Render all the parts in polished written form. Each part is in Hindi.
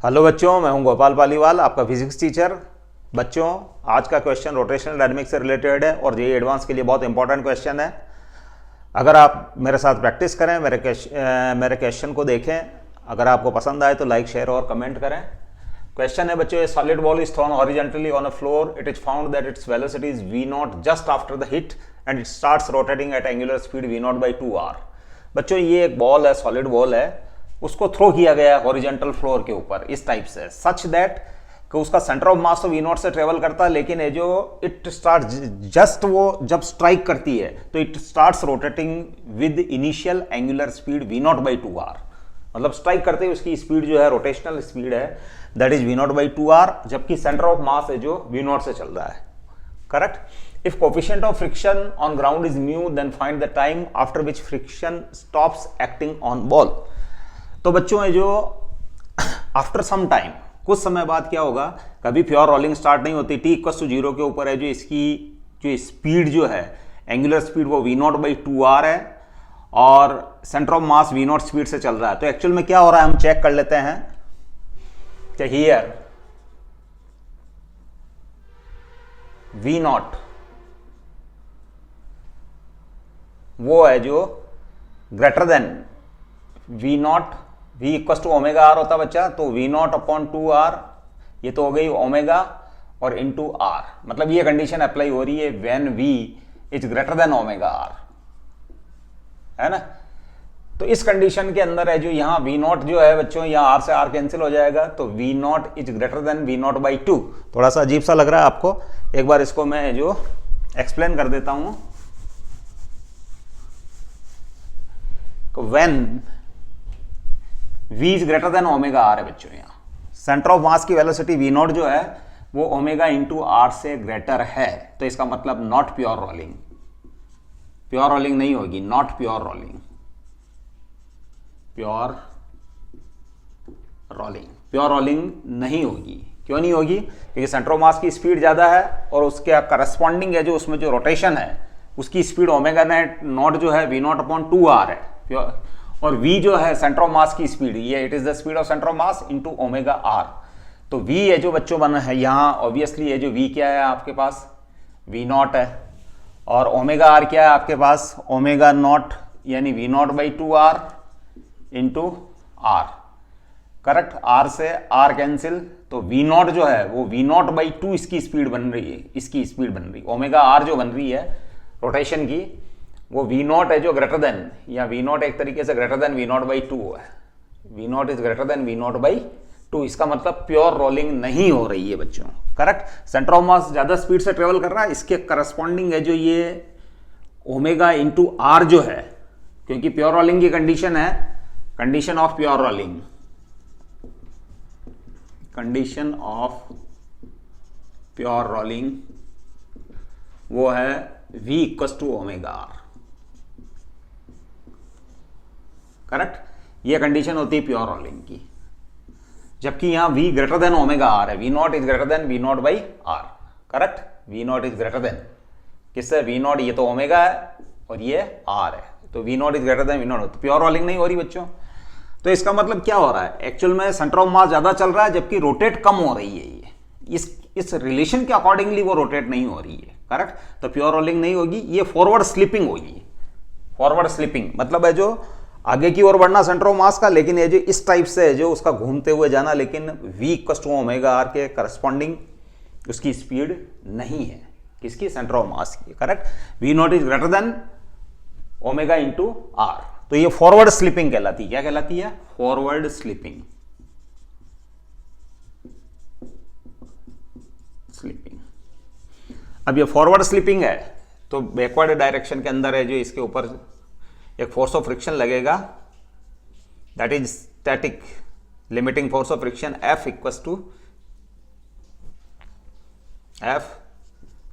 हेलो बच्चों, मैं हूं गोपाल पालीवाल, आपका फिजिक्स टीचर। बच्चों, आज का क्वेश्चन रोटेशनल डायनेमिक्स से रिलेटेड है और ये एडवांस के लिए बहुत इंपॉर्टेंट क्वेश्चन है। अगर आप मेरे साथ प्रैक्टिस करें, मेरे क्वेश्चन को देखें, अगर आपको पसंद आए तो लाइक, शेयर और कमेंट करें। क्वेश्चन है बच्चों, ए solid ball is throne horizontally on a floor, it is found that its velocity is v not just after the hit and it starts rotating at angular speed v naught by 2r। बच्चों, ये एक बॉल है, सॉलिड बॉल है, उसको थ्रो किया गया है हॉरिजॉन्टल फ्लोर के ऊपर इस टाइप से, सच दैट कि उसका सेंटर ऑफ मास तो v नॉट से ट्रेवल करता है, लेकिन ये जो इट स्टार्ट जस्ट वो जब स्ट्राइक करती है तो it starts rotating with initial angular speed v naught by 2r। मतलब स्ट्राइक करते ही उसकी स्पीड जो है, रोटेशनल स्पीड है, that is v naught by 2r, जबकि सेंटर ऑफ मास है जो v नॉट से चल रहा है। Correct. If coefficient of friction on ground is mu, then find the time after which friction stops acting on ball. तो बच्चों, ये जो आफ्टर सम टाइम, कुछ समय बाद क्या होगा, कभी प्योर रोलिंग स्टार्ट नहीं होती, t इक्वल टू 0 के ऊपर है जो इसकी जो स्पीड जो है, एंगुलर स्पीड, वो v नॉट बाई 2r है और centre of mass v not speed से चल रहा है। तो एक्चुअल में क्या हो रहा है, हम चेक कर लेते हैं कि हियर v नॉट वो है जो greater than v naught, v equal to omega r होता बच्चा, तो v नॉट अपॉन 2r, ये तो हो गई ओमेगा और इनटू r। मतलब ये कंडीशन अप्लाई हो रही है when v is greater than omega r, है ना। तो इस कंडीशन के अंदर है जो यहाँ v नॉट जो है बच्चों, यहाँ r से r कैंसिल हो जाएगा, तो v naught is greater than v naught by 2। थोड़ा सा अजीब सा लग रहा है आपको, एक बार इसको मैं जो एक्सप्लेन कर देता हूं। When v is greater than omega r है बच्चों, यहाँ सेंटर ऑफ मास की वेलोसिटी v नॉट जो है वो ओमेगा इंटू आर से ग्रेटर है, तो इसका मतलब not pure rolling, pure rolling नहीं होगी, not pure rolling, pure rolling, pure rolling नहीं होगी। क्यों नहीं होगी? क्योंकि सेंटर ऑफ मास की स्पीड ज्यादा है और उसके करस्पॉन्डिंग है जो उसमें जो रोटेशन है उसकी स्पीड ओमेगा नॉट जो है v नॉट अपॉन 2r है, और v जो है सेंटर ऑफ मास की स्पीड, ये it is the speed of centre of mass into omega r। तो v है जो बच्चों बना है यहाँ, ऑब्वियसली ये जो v क्या है आपके पास, v नॉट है, और ओमेगा r क्या है आपके पास, ओमेगा नॉट, यानी v naught by 2r into r। Correct, r से r कैंसिल, तो v नॉट जो है वो v नॉट बाई 2 इसकी स्पीड बन रही है, इसकी स्पीड बन रही है, ओमेगा r जो बन रही है रोटेशन की, वो v नॉट है जो ग्रेटर देन, या v नॉट एक तरीके से greater than v naught by 2 है, v naught is greater than v naught by 2। इसका मतलब प्योर रोलिंग नहीं हो रही है बच्चों। करेक्ट, सेंटर ऑफ मास ज्यादा स्पीड से ट्रेवल कर रहा है, इसके करस्पॉन्डिंग है जो ये ओमेगा इंटू आर जो है, क्योंकि प्योर रोलिंग की कंडीशन है, condition of pure rolling, condition of pure rolling वो है v equal to omega r. Correct, ये कंडीशन होती है प्योर रोलिंग की, जबकि यहां v greater than omega r है, v naught is greater than v naught by r. Correct, v naught is greater than किससे, v नॉट, ये तो ओमेगा है और ये r है, तो v naught is greater than v not, तो प्योर रोलिंग नहीं हो रही बच्चों। तो इसका मतलब क्या हो रहा है, एक्चुअल में सेंटर ऑफ मास ज्यादा चल रहा है जबकि रोटेट कम हो रही है, ये इस रिलेशन के अकॉर्डिंगली वो रोटेट नहीं हो रही है। करेक्ट, तो प्योर रोलिंग नहीं होगी, ये फॉरवर्ड स्लिपिंग होगी। फॉरवर्ड स्लिपिंग मतलब है जो आगे की ओर बढ़ना सेंटर ऑफ मास का, लेकिन ये जो इस टाइप से है जो उसका घूमते हुए जाना, लेकिन v equal to omega r के करस्पॉन्डिंग उसकी स्पीड नहीं है, किसकी, सेंटर ऑफ मास की। Correct, v naught is greater than omega into r, तो ये फॉरवर्ड स्लिपिंग कहलाती है। क्या कहलाती है? Forward slipping, slipping. अब ये फॉरवर्ड स्लिपिंग है तो बैकवर्ड डायरेक्शन के अंदर है जो इसके ऊपर एक फोर्स ऑफ फ्रिक्शन लगेगा, that is static limiting force of friction, F equals to F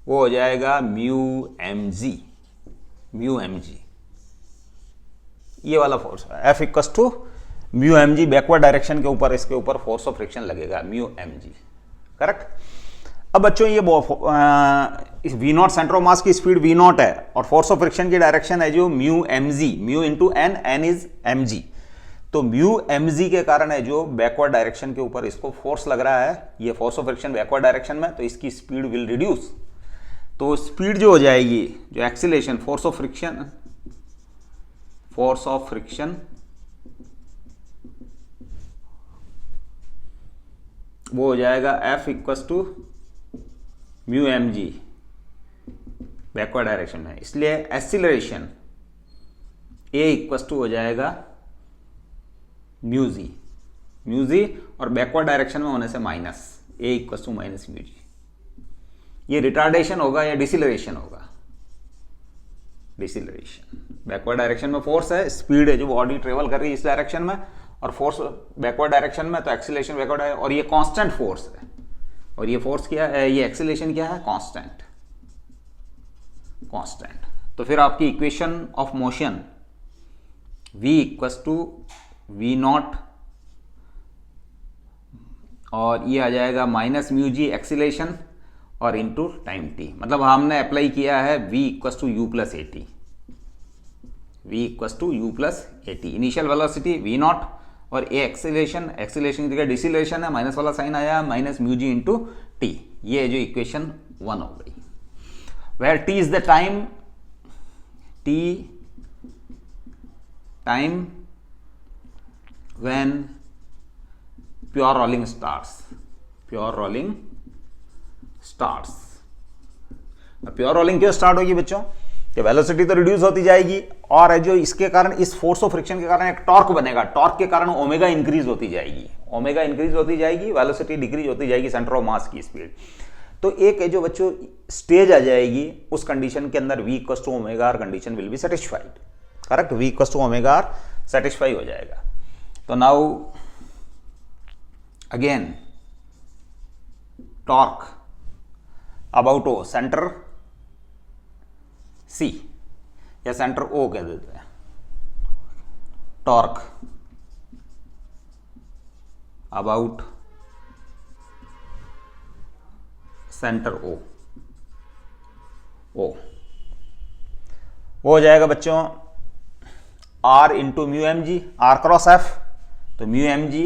वो हो जाएगा म्यू mg, म्यू mg, ये वाला force F equals to mu mg, backward direction के ऊपर इसके ऊपर फोर्स ऑफ फ्रिक्शन लगेगा म्यू mg। करेक्ट। अब बच्चों ये v naught, centre of mass की स्पीड वी नॉट है और फोर्स ऑफ फ्रिक्शन की डायरेक्शन है जो mu mg, mu into n, n is mg। तो म्यू एम जी के कारण है जो बैकवर्ड डायरेक्शन के ऊपर इसको फोर्स लग रहा है, ये force of friction backward direction में, तो इसकी स्पीड विल रिड्यूस। तो स्पीड जो हो जाएगी, जो एक्सीलरेशन, फोर्स ऑफ फ्रिक्शन वो हो जाएगा F equals to mu m g backward direction में, इसलिए एक्सीलरेशन A इक्वस टू हो जाएगा म्यू जी और बैकवर्ड डायरेक्शन में होने से minus A equals to minus mu g. ये रिटार्डेशन होगा या डिसिलरेशन होगा? डिसिलरेशन। बैकवर्ड डायरेक्शन में फोर्स है, स्पीड है जो बॉडी ट्रेवल कर रही है इस डायरेक्शन में, और फोर्स बैकवर्ड डायरेक्शन में, तो एक्सीलरेशन बैकवर्ड है, और ये कांस्टेंट फोर्स है। और ये फोर्स क्या है, ये एक्सीलरेशन क्या है? कांस्टेंट। तो फिर आपकी equation of motion v equals to v naught, और ये आ जाएगा माइनस म्यू जी एक्सीलरेशन और इनटू टाइम t। मतलब हमने अप्लाई किया है v equals to u plus a t, initial velocity v naught, और ए एक्सीलरेशन की जगह डिसिलरेशन है, माइनस वाला साइन आया, minus mu g into t. ये जो इक्वेशन 1 हो गई, where t is the time, time when pure rolling starts. Pure rolling क्यों स्टार्ट होगी बच्चों? कि वेलोसिटी तो रिड्यूस होती जाएगी, और है जो इसके कारण, इस फोर्स ऑफ फ्रिक्शन के कारण एक टॉर्क बनेगा, टॉर्क के कारण ओमेगा इंक्रीज होती जाएगी, वेलोसिटी डिक्रीज होती जाएगी, सेंटर ऑफ मास की स्पीड। तो एक है जो बच्चों स्टेज आ जाएगी, उस कंडीशन के अंदर v equals to omega r condition will be satisfied. Correct, v equals to omega r satisfy हो जाएगा। तो now again torque about O centre C या सेंटर O कह देते हैं, टॉर्क अबाउट सेंटर O वो हो जाएगा बच्चों R into mu m g, R cross F, तो mu m g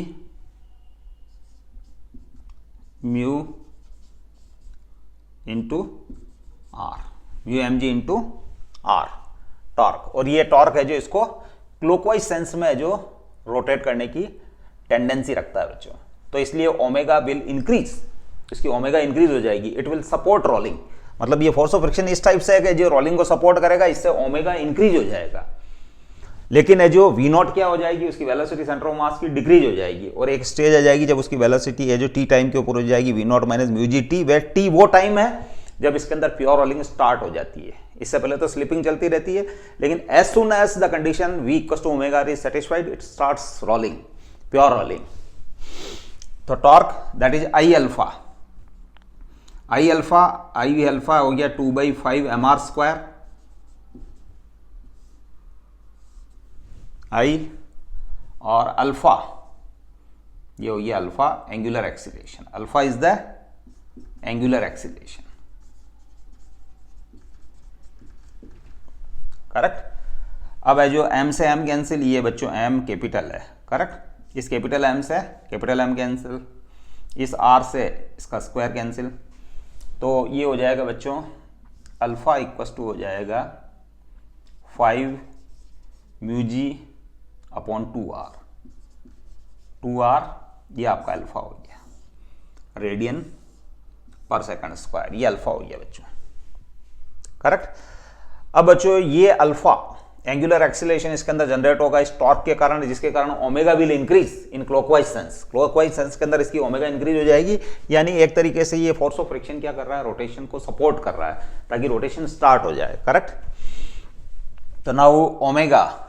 mu into R, mu m g into R torque. और ये टॉर्क है जो इसको क्लॉकवाइज सेंस में जो रोटेट करने की टेंडेंसी रखता है बच्चों, तो इसलिए ओमेगा विल इंक्रीज, इसकी ओमेगा इंक्रीज हो जाएगी, इट विल सपोर्ट रोलिंग। मतलब ये फोर्स ऑफ फ्रिक्शन इस टाइप से है कि जो रोलिंग को सपोर्ट करेगा, इससे ओमेगा इंक्रीज हो जाएगा। लेकिन है जो वी नॉट क्या हो जाएगी, उसकी वेलोसिटी सेंटर ऑफ मास की डिक्रीज हो जाएगी, और एक स्टेज आ जाएगी जब उसकी वेलोसिटी है जो टी टाइम के ऊपर हो जाएगी, v naught minus mu g t, where t वो टाइम है जब इसके अंदर प्योर रोलिंग स्टार्ट हो जाती है। इससे पहले तो स्लिपिंग चलती रहती है, लेकिन as soon as the condition v equals to omega r is satisfied, it starts rolling, pure rolling. तो torque that is I alpha हो गया 2/5 mr स्क्वायर, आई, और अल्फा ये हो गया alpha angular acceleration, alpha is the angular acceleration. Correct. अब है जो m से m कैंसिल, ये बच्चों m कैपिटल है, करेक्ट, इस कैपिटल m से कैपिटल M कैंसिल, इस r से इसका स्क्वायर कैंसिल, तो ये हो जाएगा बच्चों अल्फा इक्वस टू हो जाएगा 5 म्यू जी अपॉन 2r, ये आपका अल्फा हो गया, रेडियन पर सेकंड स्क्वायर, ये अल्फा हो गया बच्चों। करेक्ट। अब बच्चों ये अल्फा एंगुलर एक्सीलरेशन इसके अंदर जनरेट होगा इस टॉर्क के कारण, जिसके कारण omega will increase in clockwise sense, clockwise sense के अंदर इसकी ओमेगा इंक्रीज हो जाएगी। यानी एक तरीके से ये फोर्स ऑफ फ्रिक्शन क्या कर रहा है, रोटेशन को सपोर्ट कर रहा है ताकि रोटेशन स्टार्ट हो जाए। करेक्ट। तो now omega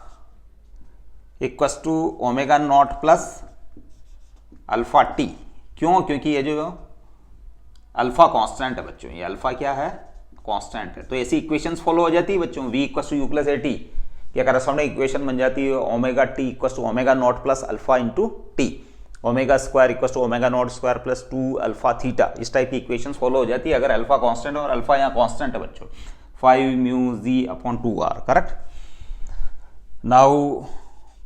equals to omega naught plus alpha t, क्यों? क्योंकि ये जो अल्फा कांस्टेंट है बच्चों, ये अल्फा क्या है, कांस्टेंट है। तो ऐसी इक्वेशंस फॉलो हो जाती है बच्चों, v equals to u plus a t क्या करस्पॉन्डिंग इक्वेशन बन जाती है omega t equals to omega naught plus alpha into t, omega square equals to omega naught square plus 2 alpha theta, इस टाइप की इक्वेशंस फॉलो हो जाती है अगर अल्फा कांस्टेंट है, और अल्फा यहाँ कांस्टेंट है बच्चों 5 mu g upon 2r। Correct. Now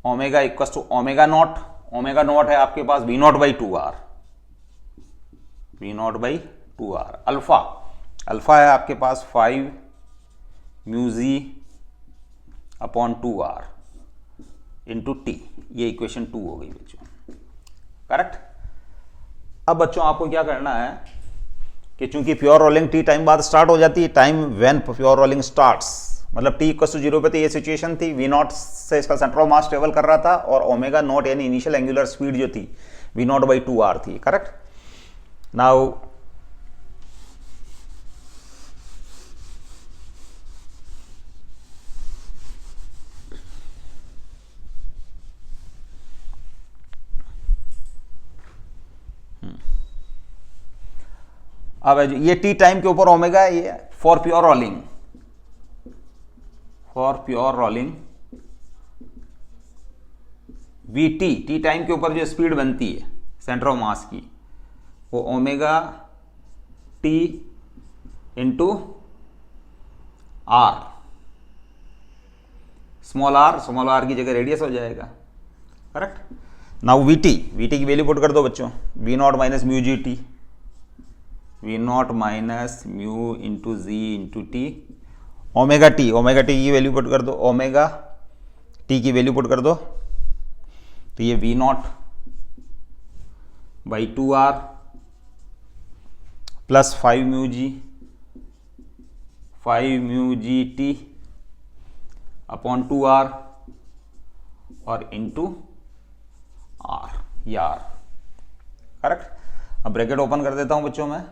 omega equal to omega not, omega not है आपके पास v not by 2r, v not by 2r। Alpha, alpha है आपके पास 5 mu g upon 2r into t, ये इक्वेशन 2 हो गई बच्चों, करेक्ट। अब बच्चों आपको क्या करना है कि चूंकि प्योर रोलिंग टी टाइम बाद स्टार्ट हो जाती है, time when pure rolling starts, मतलब टी इक्वल टू 0 पे तो ये सिचुएशन थी, वी नॉट से इसका सेंटर ऑफ मास ट्रेवल कर रहा था और ओमेगा नॉट यानी इनिशियल एंगुलर स्पीड जो थी वी नॉट बाई 2r थी, करेक्ट। नाउ अब ये टी टाइम के ऊपर ओमेगा है, ये for pure rolling, for pure rolling we T time के ऊपर जो स्पीड बनती है सेंटर ऑफ मास की वो omega t into r, small r की जगह रेडियस हो जाएगा, करेक्ट। नाउ वी टी की वैल्यू पुट कर दो बच्चों, v naught minus mu g t, v naught minus mu into g into t, omega t की वैल्यू पुट कर दो, ओमेगा टी की वैल्यू पुट कर दो, तो ये v not by 2r plus 5 mu g t upon 2r और इंटू आर, ये आर, करेक्ट। अब ब्रैकेट ओपन कर देता हूं बच्चों मैं,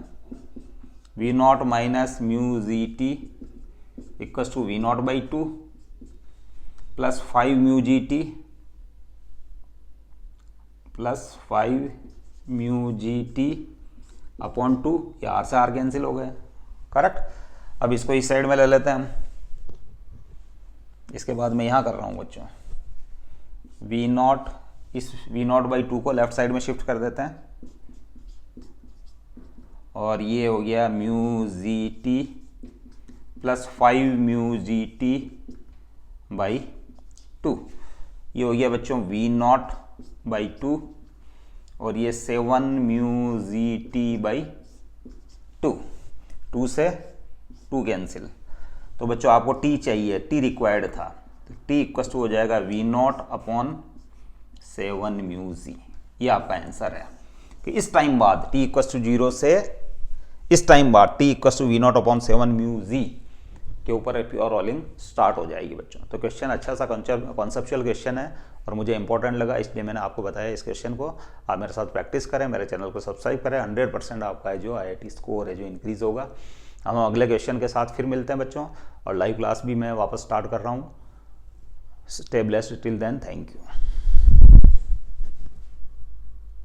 v naught minus mu g t equal to v not by 2 plus 5 mu g t plus 5 mu g t upon 2, ये आर से आर कैंसिल हो गए, करेक्ट। अब इसको इस साइड में ले लेते हैं हम, इसके बाद मैं यहां कर रहा हूं बच्चों, वी नॉट, इस वी नॉट बाई 2 को लेफ्ट साइड में शिफ्ट कर देते हैं और ये हो गया mu g t plus 5 mu g T by 2, ये हो गया बच्चों वी नॉट बाई 2 और ये 7 म्यू जी टी बाई 2 से 2 कैंसिल, तो बच्चों आपको टी चाहिए, टी रिक्वायर्ड था, तो टी इक्वल टू हो जाएगा we not upon 7 mu g, ये आपका आंसर है। कि इस टाइम बाद टी इक्वल टू 0 से इस टाइम बाद t equal to v not upon 7 mu g के ऊपर प्योर रोलिंग स्टार्ट हो जाएगी बच्चों। तो क्वेश्चन अच्छा सा कॉन्सेप्चुअल क्वेश्चन है और मुझे इंपॉर्टेंट लगा, इसलिए मैंने आपको बताया इस क्वेश्चन को। आप मेरे साथ प्रैक्टिस करें, मेरे चैनल को सब्सक्राइब करें, 100% आपका जो IIT स्कोर है जो इंक्रीज़ होगा। हम अगले क्वेश्चन के साथ फिर मिलते हैं बच्चों, और लाइव क्लास भी मैं वापस स्टार्ट कर रहा हूँ। Stay blessed till then, thank you.